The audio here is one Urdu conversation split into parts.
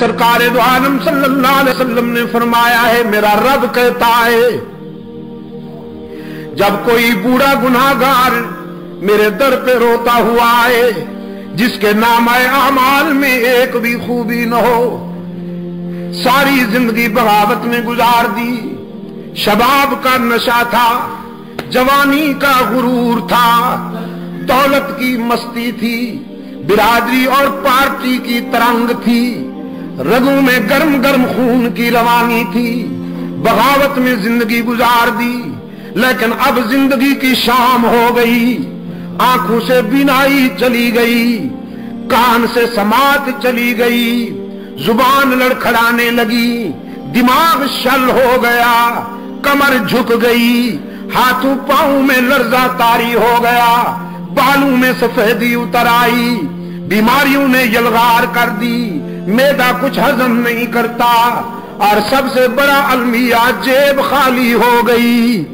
سرکار دو عالم صلی اللہ علیہ وسلم نے فرمایا ہے، میرا رب کہتا ہے جب کوئی بوڑھا گناہگار میرے در پہ روتا ہوا آئے جس کے نامہ اعمال میں ایک بھی خوبی نہ ہو، ساری زندگی بغاوت میں گزار دی، شباب کا نشہ تھا، جوانی کا غرور تھا، دولت کی مستی تھی، برادری اور پارٹی کی ترنگ تھی، رگوں میں گرم گرم خون کی روانی تھی، بغاوت میں زندگی گزار دی۔ لیکن اب زندگی کی شام ہو گئی، آنکھوں سے بینائی چلی گئی، کان سے سماعت چلی گئی، زبان لڑکھڑانے لگی، دماغ شل ہو گیا، کمر جھک گئی، ہاتھوں پاؤں میں لرزہ طاری ہو گیا، بالوں میں سفیدی اتر آئی، بیماریوں نے یلغار کر دی، معدہ کچھ ہضم نہیں کرتا، اور سب سے بڑا المیہ جیب خالی ہو گئی،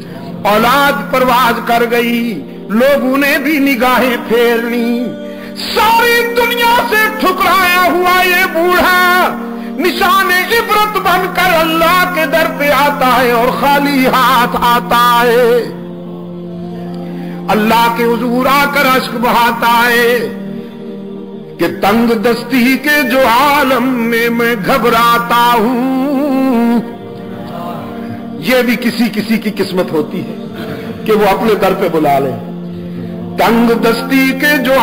اولاد پرواز کر گئی، لوگوں نے بھی نگاہیں پھیر لی، ساری دنیا سے ٹھکرایا ہوا یہ بوڑھا نشان عبرت بن کر اللہ کے در پہ آتا ہے اور خالی ہاتھ آتا ہے، اللہ کے حضور آ کر اشک بہاتا ہے کہ تنگ دستی کے جو عالم میں گھبراتا ہوں۔ یہ بھی کسی کسی کی قسمت ہوتی ہے کہ وہ اپنے در پہ بلا لے، تنگ دستی کے جو